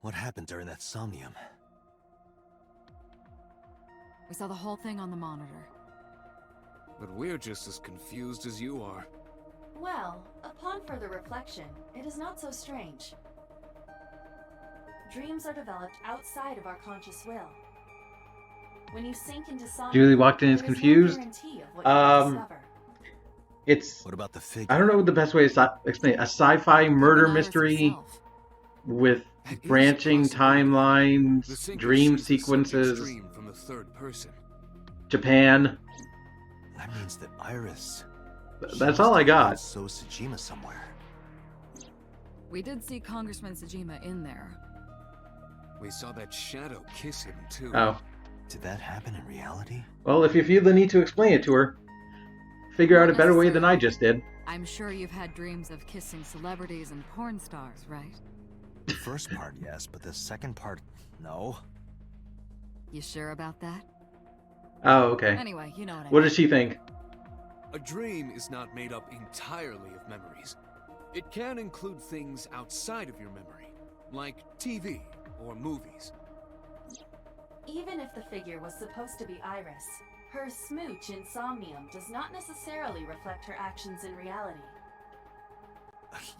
What happened during that somnium? We saw the whole thing on the monitor. But we're just as confused as you are. Well, upon further reflection, it is not so strange. Dreams are developed outside of our conscious will. When you sink into somnium, Julie walked in and is there is confused. no guarantee of what you will discover. It's, What about the figure? I don't know what the best way to explain it. A sci-fi murder Iris mystery herself. with That is a branching possibility. The timelines, sinker dream sees the subject's sequences, dream from the third person. Japan. That means that Iris... That's all I got. So Sejima somewhere. We did see Congressman Sejima in there. We saw that shadow kiss him, too. Oh. Did that happen in reality? Well, if you feel the need to explain it to her, figure out a better way than I just did. I'm sure you've had dreams of kissing celebrities and porn stars, right? The first part, yes, but the second part, no. You sure about that? Oh, okay. Anyway, you know what I mean. What does she think? A dream is not made up entirely of memories. It can include things outside of your memory, like TV or movies. Even if the figure was supposed to be Iris, her smooch in Somnium does not necessarily reflect her actions in reality.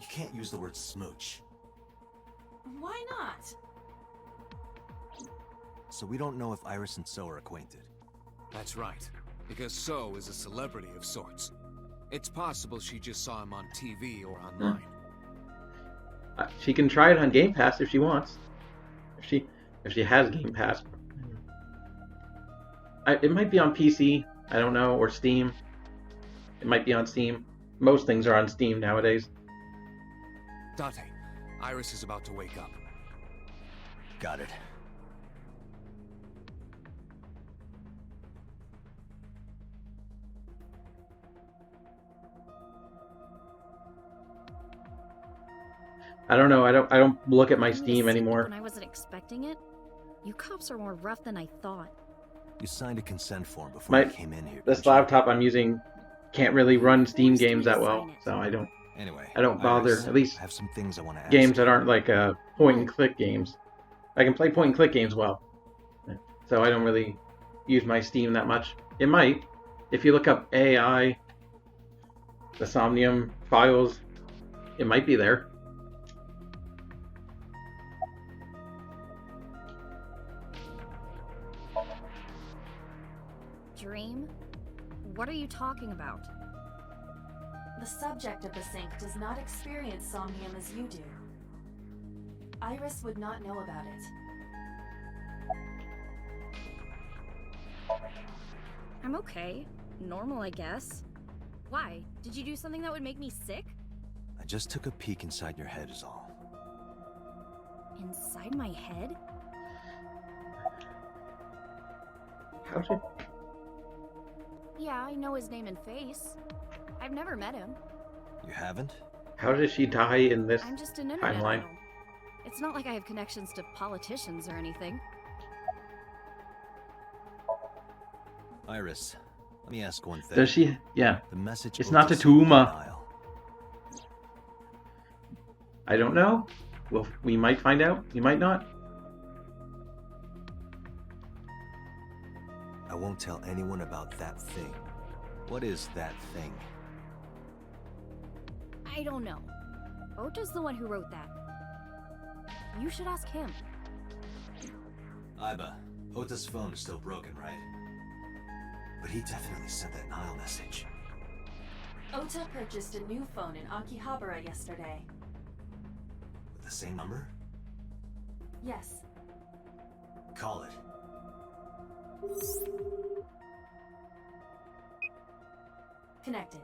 You can't use the word smooch. Why not? So we don't know if Iris and So are acquainted. That's right, because So is a celebrity of sorts. It's possible she just saw him on TV or online. She can try it on Game Pass if she wants. If she has Game Pass. It might be on PC, I don't know, or Steam. It might be on Steam. Most things are on Steam nowadays. Date, Iris is about to wake up. Got it. I don't know. I don't look at my I'm Steam sick anymore. When I wasn't expecting it. You cops are more rough than I thought. You signed a consent form before My- you came in here. This didn't you? laptop I'm using can't really run Steam Forced me games to that well, sign it. so I don't Anyway, bother. Iris, At least I have some things I want to ask. games that aren't like point and click games. I can play point and click games well, so I don't really use my Steam that much. It might, if you look up AI, the Somnium Files, it might be there. Dream? What are you talking about? The subject of the sink does not experience Somnium as you do. Iris would not know about it. I'm okay. Normal, I guess. Why? Did you do something that would make me sick? I just took a peek inside your head is all. Inside my head? How did? Yeah, I know his name and face. I've never met him. You haven't? How did she die in this I'm just an internet timeline? idol. It's not like I have connections to politicians or anything. Iris, let me ask one thing. Does she? Yeah. The message It's not Otis to Tuma. sent in denial. I don't know. Well, we might find out. We might not. I won't tell anyone about that thing. What is that thing? I don't know. Ota's the one who wrote that. You should ask him. Iba, Ota's phone is still broken, right? But he definitely sent that Nile message. Ota purchased a new phone in Akihabara yesterday. With the same number? Yes. Call it. Connected.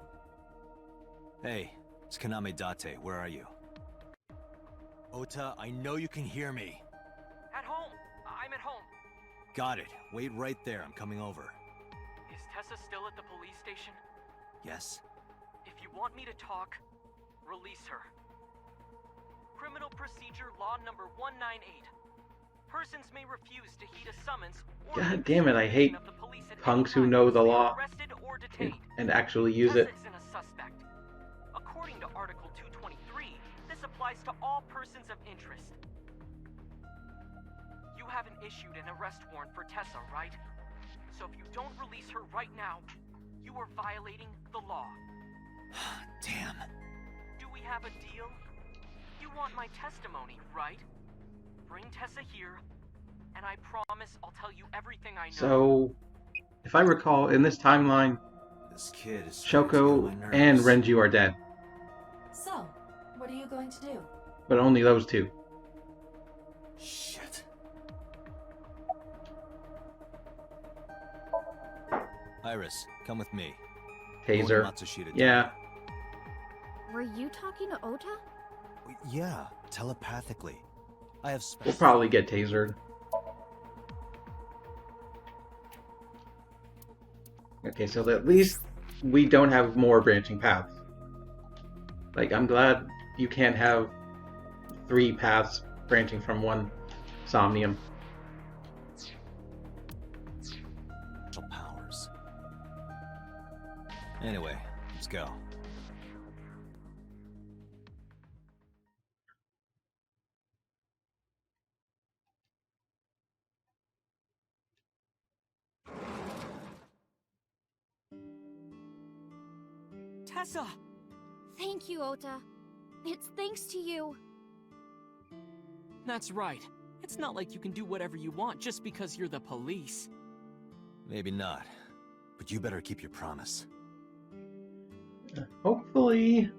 Hey, it's Kaname Date. Where are you? Ota, I know you can hear me. At home. I'm at home. Got it. Wait right there. I'm coming over. Is Tessa still at the police station? Yes? If you want me to talk, release her. Criminal Procedure Law number 198. Persons may refuse to heed a summons or God damn it, I hate of the police at any punks who time know the if they are law arrested or detained. and actually use it. Tessa isn't a suspect. According to Article 223, this applies to all persons of interest. haven't issued an arrest warrant for Tessa, right? So if you don't release her right now, you are violating the law. Damn. Do we have a deal? You want my testimony, right? Bring Tessa here, and I promise I'll tell you everything I know. So, if I recall, in this timeline, This kid is starting to get Shoko on my and nerves. Renju are dead. So, what are you going to do? But only those two. Shit. Iris, come with me. Going to Taser. Matsushita Yeah. Tower. Were you talking to Ota? Yeah, telepathically. I have We'll special... probably get tasered. Okay, so at least we don't have more branching paths. Like, I'm glad you can't have 3 paths branching from one Somnium. special powers. Anyway, let's go. Tessa! Thank you, Ota. It's thanks to you. That's right. It's not like you can do whatever you want just because you're the police. Maybe not. But you better keep your promise. Hopefully.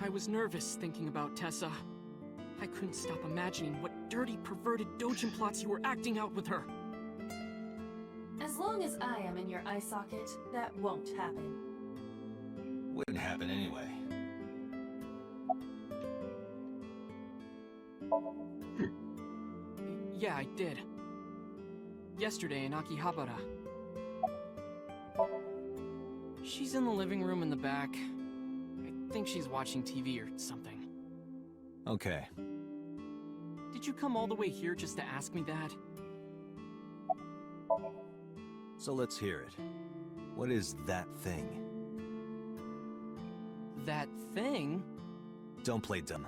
I was nervous thinking about Tessa. I couldn't stop imagining what dirty, perverted dojin plots you were acting out with her. As long as I am in your eye socket, that won't happen. Wouldn't happen anyway. Yeah, I did. Yesterday in Akihabara. She's in the living room in the back. I think she's watching TV or something. Okay. Did you come all the way here just to ask me that? So let's hear it. What is that thing? That thing? Don't play dumb.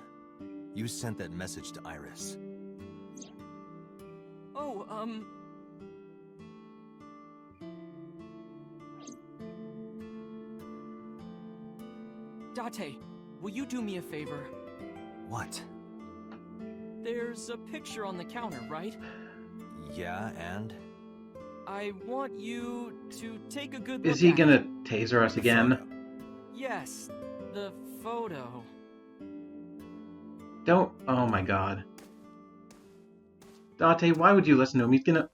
You sent that message to Iris. Oh, Date, will you do me a favor? What? There's a picture on the counter, right? Yeah, and? I want you to take a good look Is he at gonna it. taser us again? Photo. Yes, the photo. Don't. Oh my god. Date, why would you listen to him? He's gonna.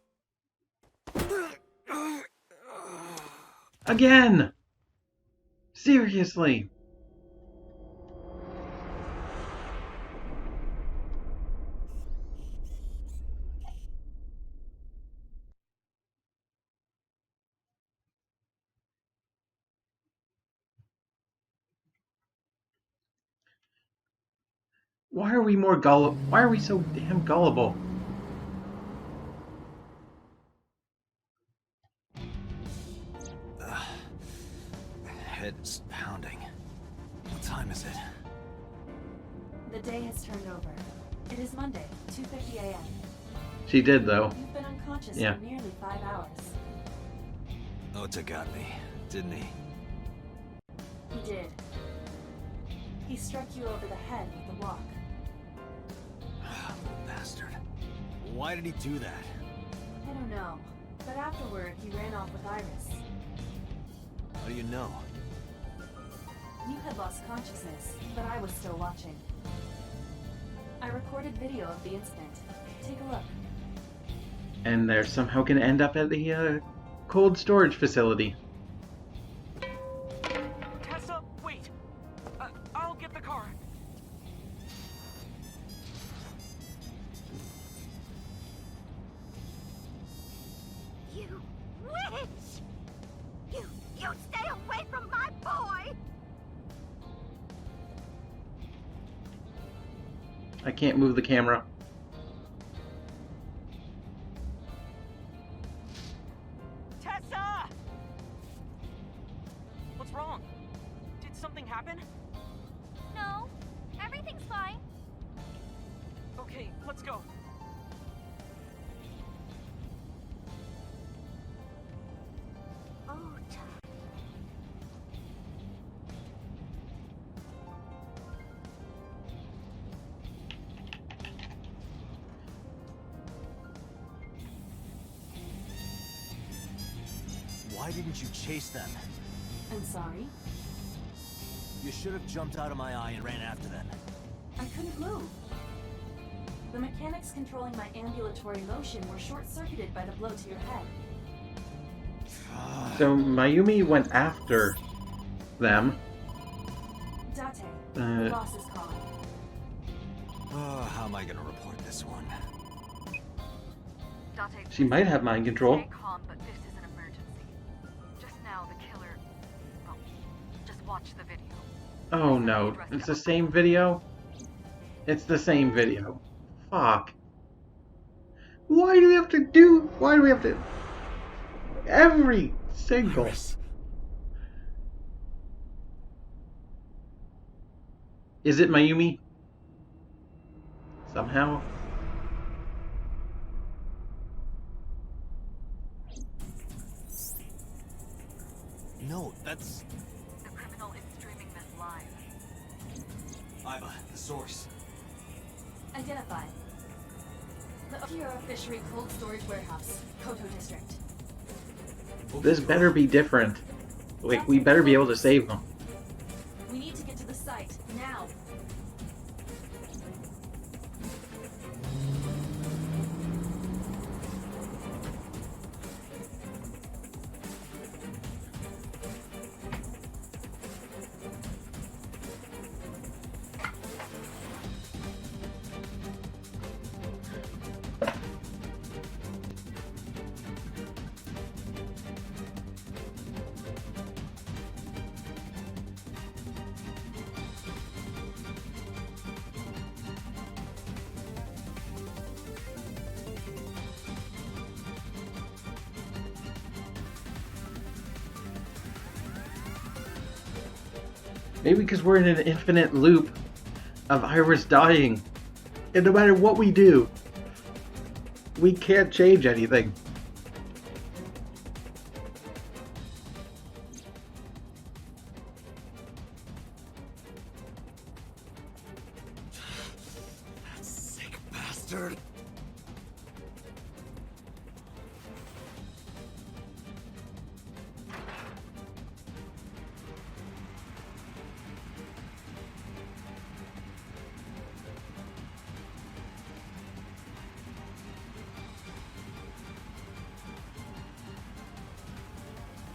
Again! Seriously! Why are we more gullible? Why are we so damn gullible? Head is pounding. What time is it? The day has turned over. It is Monday, 2:50 a.m. She did, though. You've been unconscious Yeah. for nearly 5 hours. Ota got me, didn't he? He did. He struck you over the head with the walk. Little bastard. Why did he do that? I don't know, but afterward he ran off with Iris. How do you know? You had lost consciousness, but I was still watching. I recorded video of the incident. Take a look. And they're somehow gonna end up at the cold storage facility. Tessa, wait! I'll get the car. You witch! You stay away from my boy! I can't move the camera. Tessa! What's wrong? Did something happen? Let's go. Why didn't you chase them? I'm sorry. You should have jumped out of my eye and ran after them. I couldn't move. The mechanics controlling my ambulatory motion were short-circuited by the blow to your head. So Mayumi went after them. Date, Uh, the boss is calling. Oh, how am I gonna report this one? Date, She might have mind control. stay calm, but this is an emergency. Just now, the killer... Well, just watch the video. Oh no, it's the same video? It's the same video. Fuck. Why do we have to... Every single... Iris. Is it Mayumi? Somehow? No, that's... The criminal is streaming this live. Iva, the source. Identified. The Okira Fishery Cold Storage Warehouse, Koto District. This better be different. Like, we better be able to save them. We need to get to the site, now. Maybe because we're in an infinite loop of Iris dying. And no matter what we do, we can't change anything. That sick bastard.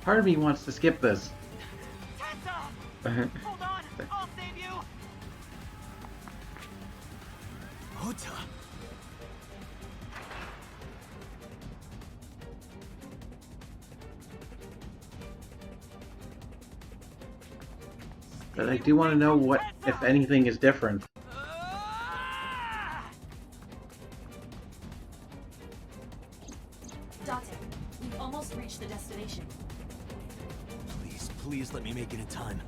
Part of me wants to skip this. Tessa! Hold on! I'll save you! Ota. But I do want to know what, if anything, is different. Date, we've almost reached the destination. Please, please let me make it in time.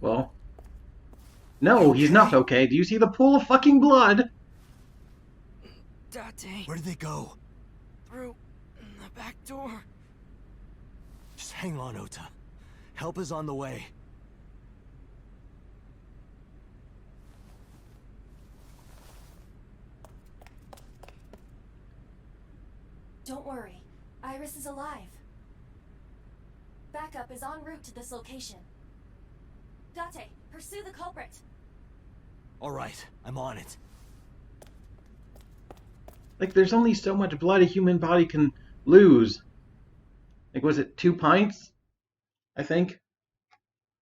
Well, no, he's not okay. Do you see the pool of fucking blood? Date, Where did they go? through the back door. Just hang on, Ota. Help is on the way. Don't worry, Iris is alive. Backup is en route to this location. Date, pursue the culprit. All right, I'm on it. Like, there's only so much blood a human body can lose. Like, was it 2 pints? I think?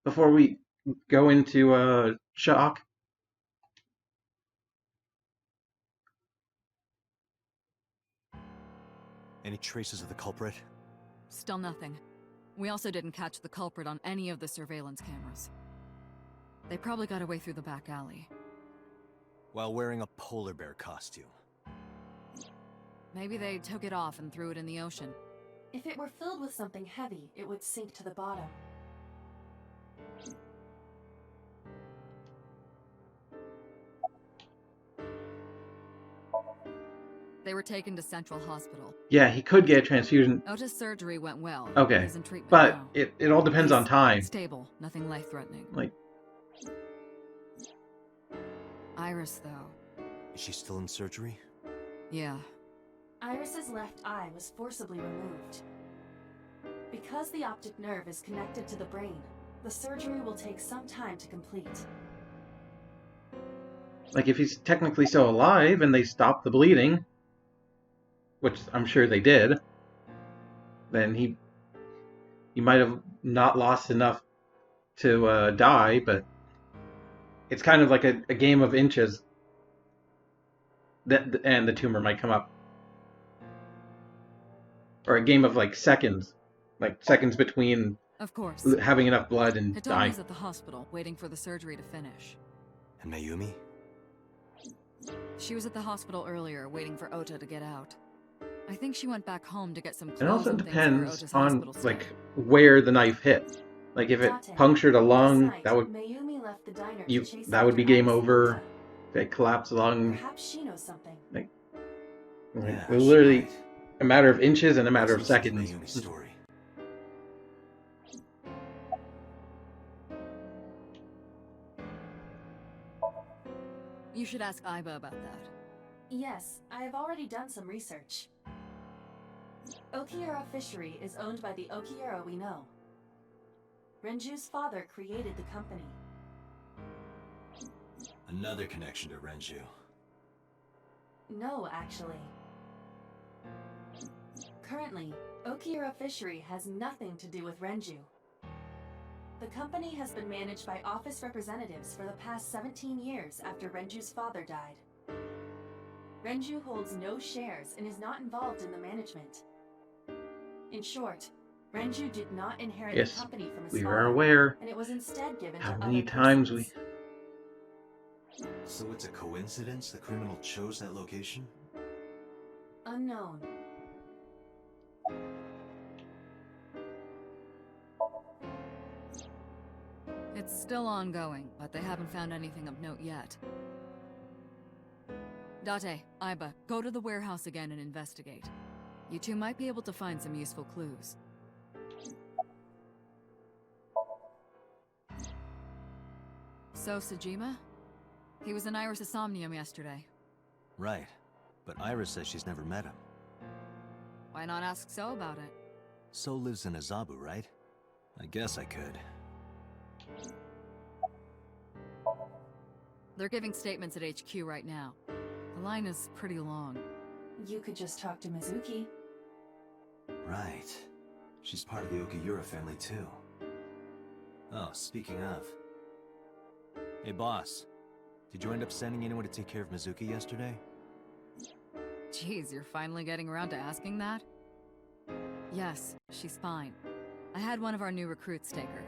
Before we go into, shock. Any traces of the culprit? Still nothing. We also didn't catch the culprit on any of the surveillance cameras. They probably got away through the back alley. While wearing a polar bear costume. Maybe they took it off and threw it in the ocean. If it were filled with something heavy, it would sink to the bottom. They were taken to Central Hospital. Yeah, he could get a transfusion. Ota's surgery went well. Okay. He's in treatment But now. it all depends on time. Stable, nothing life-threatening. Like, Iris, though. Is she still in surgery? Yeah. Iris's left eye was forcibly removed. Because the optic nerve is connected to the brain, the surgery will take some time to complete. like if he's technically still alive and they stop the bleeding, which I'm sure they did, then he might have not lost enough to die, but it's kind of like a game of inches, and the tumor might come up. Or a game of like seconds between Of course. having enough blood and dying. Hitomi's at the hospital, waiting for the surgery to finish. And Mayumi? She was at the hospital earlier, waiting for Ota to get out. I think she went back home to get some clothes It also and things for depends Ota's on hospital stay. like where the knife hit. Like if it Date. punctured a lung, Last night, that would Mayumi left the diner to chase that would after be game Iris and over. Ota. If it collapsed a lung, Perhaps she knows something. like, Yeah, it was literally she might. a matter of inches and a matter of Let's listen to seconds. Mayumi's story. You should ask Aiba about that. Yes, I have already done some research. Okiura Fishery is owned by the Okiura we know. Renju's father created the company. Another connection to Renju. No, actually. Currently, Okiura Fishery has nothing to do with Renju. The company has been managed by office representatives for the past 17 years after Renju's father died. Renju holds no shares and is not involved in the management. In short, Renju did not inherit Yes, the company from his we father, are aware and it was instead given how to many other times persons. So it's a coincidence the criminal chose that location? Unknown. It's still ongoing, but they haven't found anything of note yet. Date, Aiba, go to the warehouse again and investigate. You two might be able to find some useful clues. So, Sejima? He was in Iris' Somnium yesterday. Right. But Iris says she's never met him. Why not ask So about it? So lives in Azabu, right? I guess I could. They're giving statements at HQ right now. The line is pretty long. You could just talk to Mizuki. Right. She's part of the Okiura family, too. Oh, speaking of... Hey, boss. Did you end up sending anyone to take care of Mizuki yesterday? Jeez, you're finally getting around to asking that? Yes, she's fine. I had one of our new recruits take her.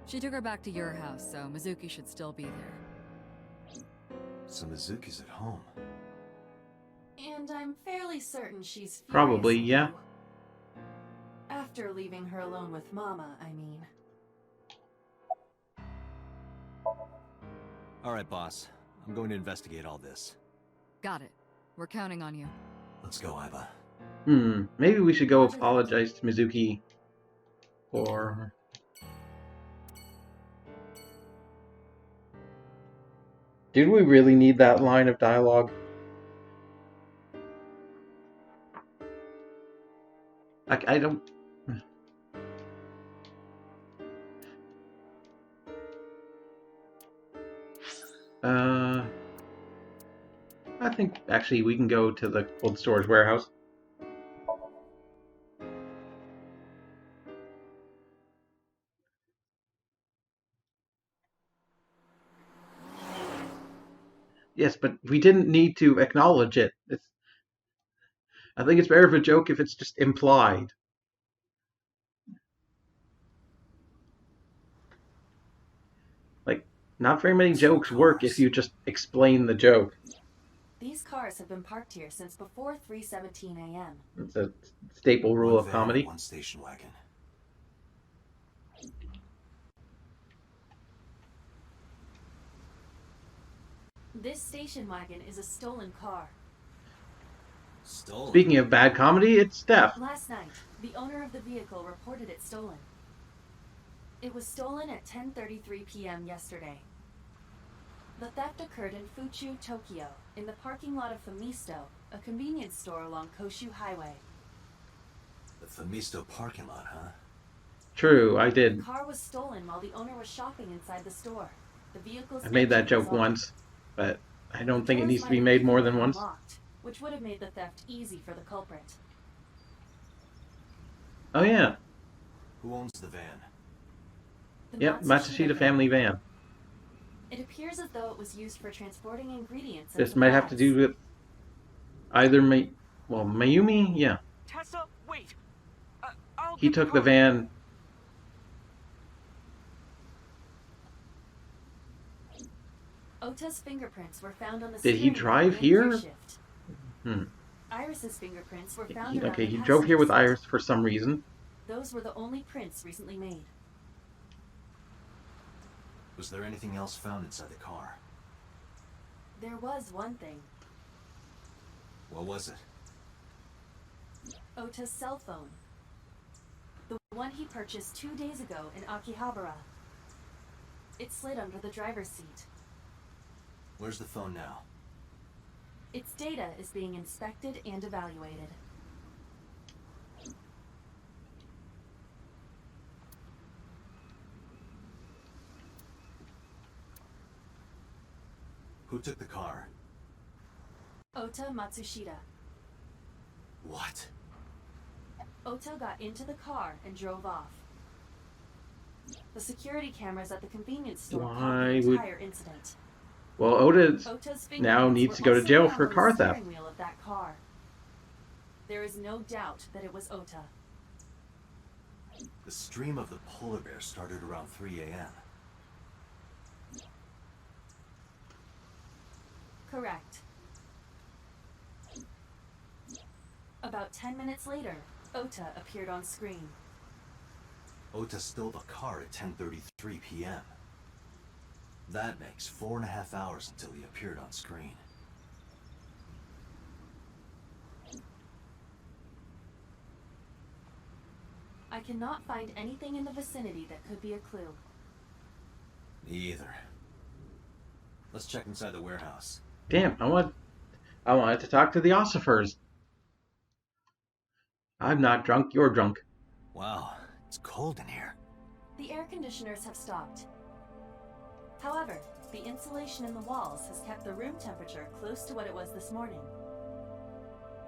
She took her back to your house, so Mizuki should still be there. So Mizuki's at home. And I'm fairly certain she's furious Probably, with yeah. you. After leaving her alone with Mama, I mean. Alright, boss. I'm going to investigate all this. Got it. We're counting on you. Let's go, Aiba. Maybe we should go apologize to Mizuki. Or... Did we really need that line of dialogue? I don't... I think actually we can go to the cold storage warehouse. Yes, but we didn't need to acknowledge it. I think it's better of a joke if it's just implied. Like, not very many Some jokes work if cars. you just explain the joke. These cars have been parked here since before 3:17 a.m. It's a staple rule One of van comedy. and one station wagon. This station wagon is a stolen car. Stolen. Speaking of bad comedy, it's Steph. Last night, the owner of the vehicle reported it stolen. It was stolen at 10:33 p.m. yesterday. The theft occurred in Fuchu, Tokyo, in the parking lot of Famisto, a convenience store along Koshu Highway. The Famisto parking lot, huh? True, I The did. car was stolen while the owner was shopping inside the store. The vehicle's I made that engine was joke on. once, but I don't think it Doors needs to might be have made even more been than once. unlocked, which would have made the theft easy for the culprit. Oh yeah, Who owns the van? The yep, Matsushita van. family van. It appears as though it was used for transporting ingredients. This might have to do with either Mayumi, yeah. Tessa, wait. I'll He get took the car. van. Ota's fingerprints were found on the Did he steering wheel drive during here? their shift. Hmm. Iris's fingerprints were found around Okay, the he drove here with passenger Iris for some reason. seat. Those were the only prints recently made. Was there anything else found inside the car? There was one thing. What was it? Ota's cell phone. The one he purchased 2 days ago in Akihabara. It slid under the driver's seat. Where's the phone now? Its data is being inspected and evaluated. Who took the car? Ota Matsushita. What? Ota got into the car and drove off. The security cameras at the convenience store caught Why the would- entire incident. Well, Oda Ota's now fingerprints needs were to go to also jail found for on the car theft. steering wheel of that car. There is no doubt that it was Ota. The stream of the polar bear started around 3 a.m. Correct. About 10 minutes later, Ota appeared on screen. Ota stole the car at 10:33 p.m. That makes 4.5 hours until he appeared on screen. I cannot find anything in the vicinity that could be a clue. Me either. Let's check inside the warehouse. damn, I wanted to talk to the ossifers. I'm not drunk, you're drunk. Wow, it's cold in here. The air conditioners have stopped. However, the insulation in the walls has kept the room temperature close to what it was this morning.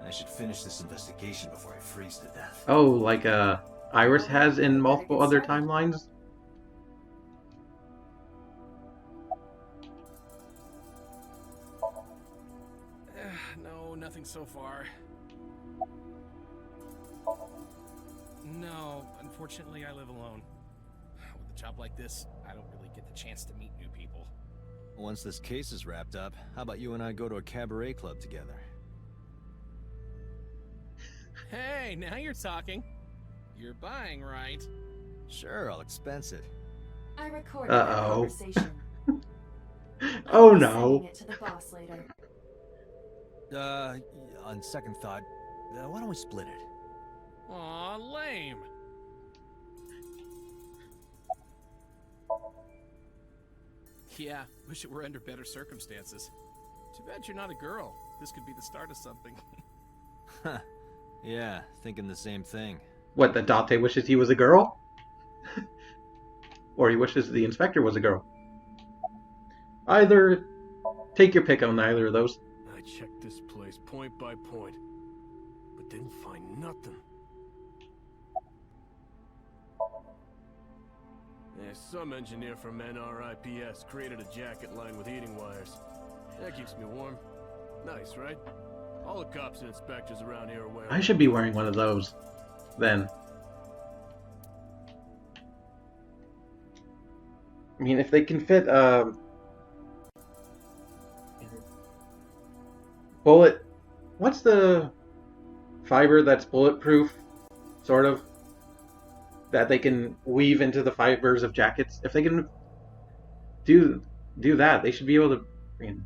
I should finish this investigation before I freeze to death. Oh, like Iris has in multiple other timelines? No, nothing so far. No, unfortunately I live alone. With a job like this, I don't really get the chance to meet new people. Once this case is wrapped up, how about you and I go to a cabaret club together? Hey, now you're talking. You're buying, right? Sure, I'll expense it. I recorded that Uh-oh. conversation. Oh I'll be no. sending it to the boss later. On second thought, why don't we split it? Aw, lame. Yeah, wish it were under better circumstances. Too bad you're not a girl. This could be the start of something. Huh. Yeah, thinking the same thing. What, that Date wishes he was a girl? Or he wishes the inspector was a girl? Either. Take your pick on either of those. I checked this place point by point, but didn't find nothing. Some engineer from NRIPS created a jacket lined with heating wires. That keeps me warm. Nice, right? All the cops and inspectors around here are wearing. I should be wearing one of those, then. I mean, if they can fit bullet. What's the fiber that's bulletproof, sort of? That they can weave into the fibers of jackets. If they can do that, they should be able to, I mean,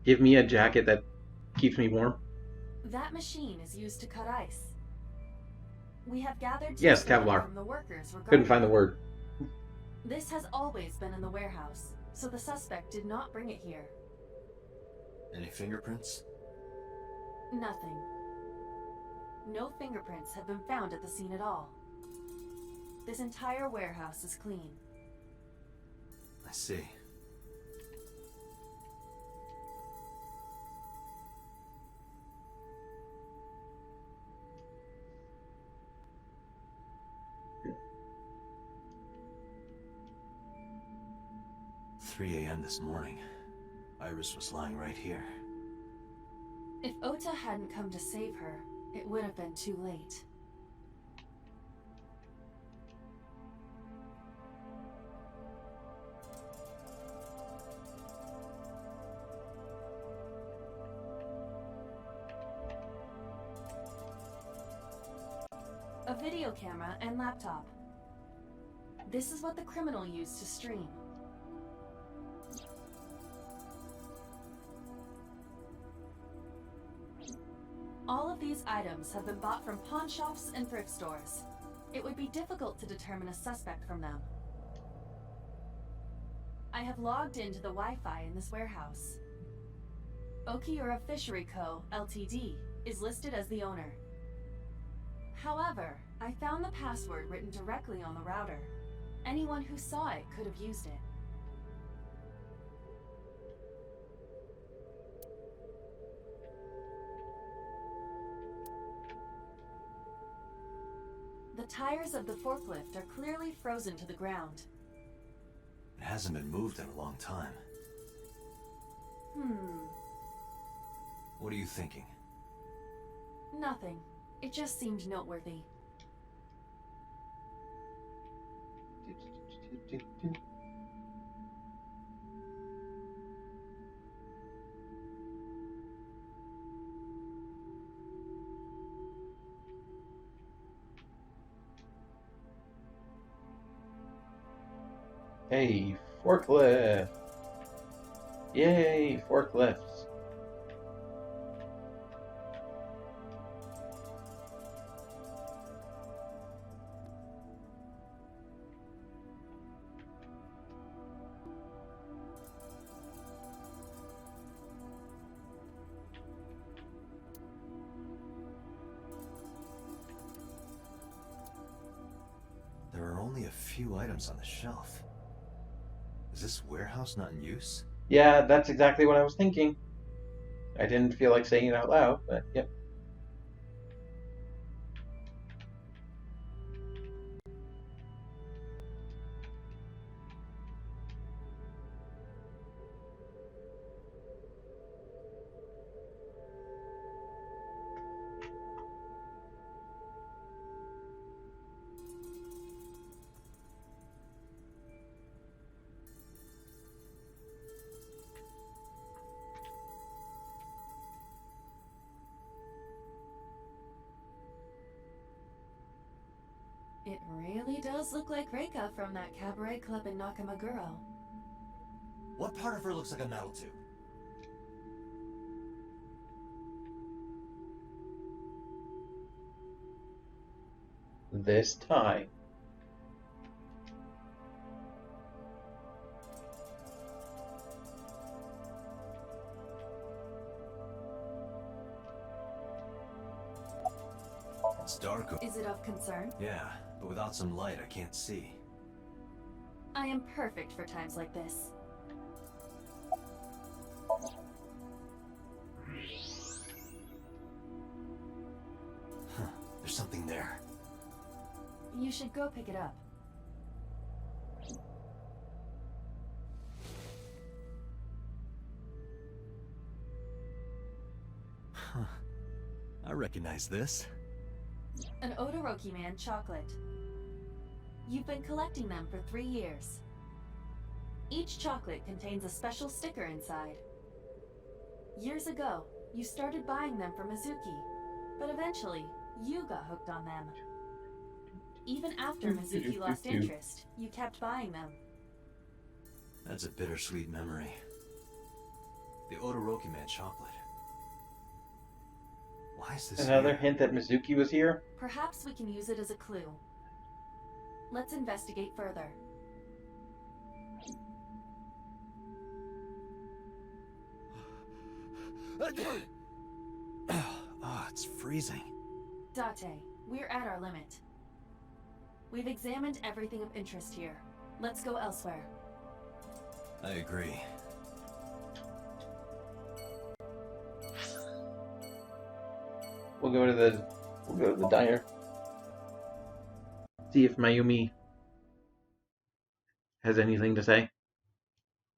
give me a jacket that keeps me warm. That machine is used to cut ice. We have gathered Yes, testimony Kevlar. from the workers regarding Couldn't find the it. word. This has always been in the warehouse, so the suspect did not bring it here. Any fingerprints? Nothing. No fingerprints have been found at the scene at all. This entire warehouse is clean. I see. "3 a.m. this morning. Iris was lying right here." If Ota hadn't come to save her, it would have been too late. A video camera and laptop. This is what the criminal used to stream. All of these items have been bought from pawn shops and thrift stores. It would be difficult to determine a suspect from them. I have logged into the Wi-Fi in this warehouse. Okiura Fishery Co., Ltd. is listed as the owner. However, I found the password written directly on the router. Anyone who saw it could have used it. The tires of the forklift are clearly frozen to the ground. It hasn't been moved in a long time. What are you thinking? Nothing. It just seemed noteworthy. Hey, forklift! Yay, forklifts! There are only a few items on the shelf. Is this warehouse not in use? Yeah, that's exactly what I was thinking. I didn't feel like saying it out loud, but yep. It really does look like Reika from that cabaret club in Nakamaguro. What part of her looks like a metal tube? This tie. It's dark. Is it of concern? Yeah, but without some light, I can't see. I am perfect for times like this. Huh, there's something there. You should go pick it up. I recognize this. An Odoroki Man chocolate. You've been collecting them for 3 years. Each chocolate contains a special sticker inside. Years ago, you started buying them from Mizuki, but eventually, you got hooked on them. Even after Mizuki lost interest, you kept buying them. That's a bittersweet memory. The Odoroki Man chocolate. Why is this Another here? hint that Mizuki was here? Perhaps we can use it as a clue. Let's investigate further. Oh, it's freezing. Date, we're at our limit. We've examined everything of interest here. Let's go elsewhere. I agree. We'll go to the diner. See if Mayumi has anything to say.